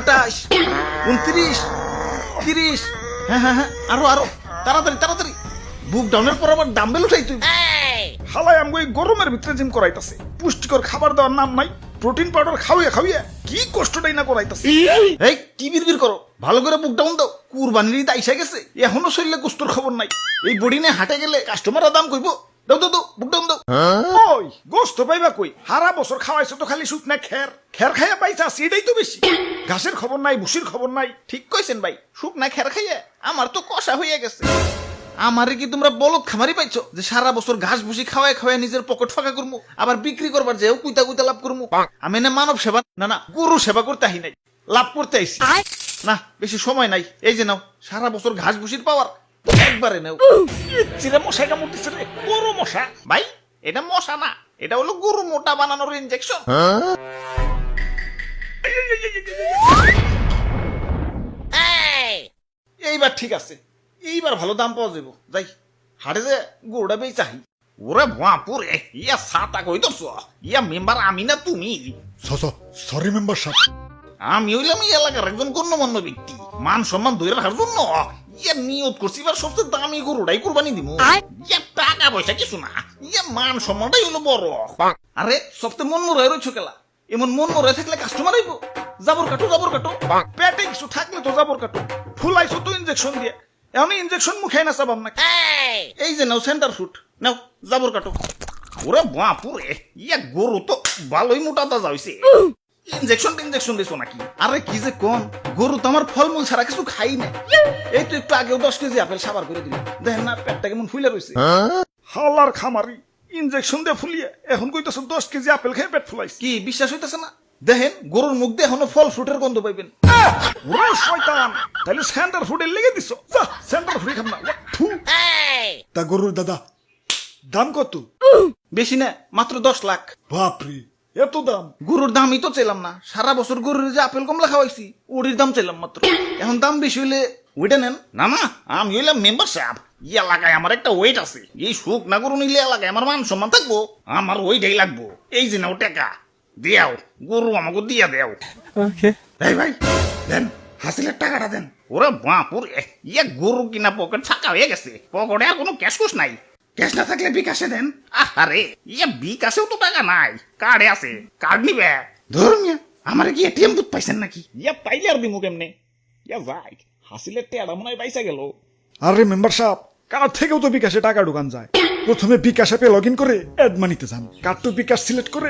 28, 29, 30। হ্যাঁ হ্যাঁ হ্যাঁ, আরো তাড়াতাড়ি তাড়াতাড়ি। বুক ডাউনের পর আবার ডাম্বেল উঠাই তুই। হালাই আমগো এই গরমের ভিতরে জিম করাইতাছে, পুষ্টিকর খাবার দেওয়ার নাম নাই, প্রোটিন পাউডার খাওয়াইয়া খাওয়াইয়া কি কষ্টটাই না করাইতাছে। এই কি বিড়বিড় করো, ভালো করে বুক ডাউন দাও। কুরবানির ঈদ আইসা গেছে, এখনো শরীরে গোস্তর খবর নাই। এই বডি নিয়ে হাটে গেলে কাস্টমাররা দাম কইবো। দাও দাও দাও, বুক ডাউন দাও। ওই গোস্ত পাইবা কই? হারা বছর খাওয়াইছো তো খালি শুকনা খের, খের খাইয়া পাইছা এটাই তো বেশি। ঘাসের খবর নাই, ভুসির খবর নাই। ঠিক কইছেন ভাই, শুকনা খের খাইয়ে আমার তো কষা হইয়া গেছে। আমারে কি তোমরা বলদ খামারি পাইছো যে সারা বছর ঘাস ভুসি খাওয়ায় খাওয়ায় নিজের পকেট ফাঁকা করবো, আবার বিক্রি করবার যেও কুইতা কুইতা লাভ করবো? আমি না মানব সেবা না গরু সেবা করতে আহি নাই, লাভ করতে আইছি। না বেশি সময় নাই, এই যে নাও সারা বছর ঘাস ভুসির পাওয়ার, একবারে নাও। চিরা মশা কামড়তেছে রে, বড় মশা। ভাই এটা মশা না, এটা হলো গরু মোটা বানানোর ইনজেকশন। এইবার ঠিক আছে, এইবার ভালো দাম পাওয়া যাবো। যাই হাটে যে গরুটা বেই চাই। ওরে বাপুরে, ইয়া সাতা কই তো ইয়া মেম্বার আমি না তুমি? সরি মেম্বার সাহেব। আমি হইলাম এই এলাকার একজন গণ্যমান্য ব্যক্তি, মান সম্মান ধরে রাখার জন্য ইয়া নিয়ত করছি এবার সবচেয়ে দামি গরুটাই কুরবানি দিব। ইয়া টাকা পয়সা কিছু না, ইয়া মান সম্মানটাই হলো বড়। আরে সবচেয়ে মন মরাই রয়েছে খেলা, এমন মন মরাই থাকলে কাস্টমার আইবো। জাবর কাটো জাবর কাটো, পেটে কিছু থাকলে তো জাবর কাটো, ফুলাইছো তো ইনজেকশন দিয়ে, এখন ইনজেকশন মুখে না চাবাম না। এই যে নাও সেন্টার ফুট, নাও জাবর কাটো। ওরে বাপুরে, ইয়া গরু তো ভালোই মোটা তাজা হইছে। ইনজেকশন দিছো নাকি? আরে কি যে কোন, গরু তো আমার ফলমূল ছাড়া কিছু খাই না। এই তো একটু আগেও 10 কেজি আপেল সাবার করে দিল, দেখেন না পেটটা কেমন ফুলে রয়েছে। হালার খামারি, ইনজেকশন দিয়ে ফুলিয়ে এখন কইতেছো 10 কেজি আপেল খেয়ে পেট ফুলাইছে। কি বিশ্বাস হইতেছে না? দেখেন গরুর মুখ দিয়ে এখনো ফল ফ্রুটের গন্ধ পাইবেন। ওরে শয়তান, তাহলে সেন্টার ফুডের লেগে দিছো। যা সেন্টার ফুডে খাম না। থু। তা গরুর দাদা দাম কত? বেশি না, মাত্র 10 লাখ। বাপরে, এত দাম? গরুর দামই তো চাইলাম না, সারা বছর গরুর যে আপেল কমলা খাওয়াইছি ওটির দাম চাইলাম মাত্র। এখন দাম বেশি হইলে ওইটা নেন। না না, আমি হইলাম মেম্বার সাহেব, এই এলাকায় আমার একটা ওয়েট আছে। এই সুখ না গরু নিলে এলাকায় আমার মান সম্মান থাকবো, আমার ওইটাই লাগবো। এই যে নাও টাকা দিয়াও, গরু আমাকে দিয়া দেও। এই ভাই দেন, হাসিলের টাকাটা দেন। ওরে বাপুরে, ইয়া গরু কিনা পকেট ফাঁকা হয়ে গেছে, পকেটে আর কোনো ক্যাশ কুশ নাই। ক্যাশ না থাকলে বিকাশে দেন। আরে ইয়া বিকাশেও তো টাকা নাই, কার্ডে আছে, কার্ড নিবে। ধরুন আমার কি এটিএম বুথ পাইছেন নাকি? ইয়া পাইলে আর দিমু কেমনে? ইয়া যাই, হাসিলের টেড়া মনে হয় পাইসা গেল। আরে মেম্বার সাহেব, কার্ড থেকেও তো বিকাশে টাকা ঢুকান যায়। প্রথমে বিকাশ অ্যাপে লগ ইন করে অ্যাড মানিতে যান, কার্ড টু বিকাশ সিলেক্ট করে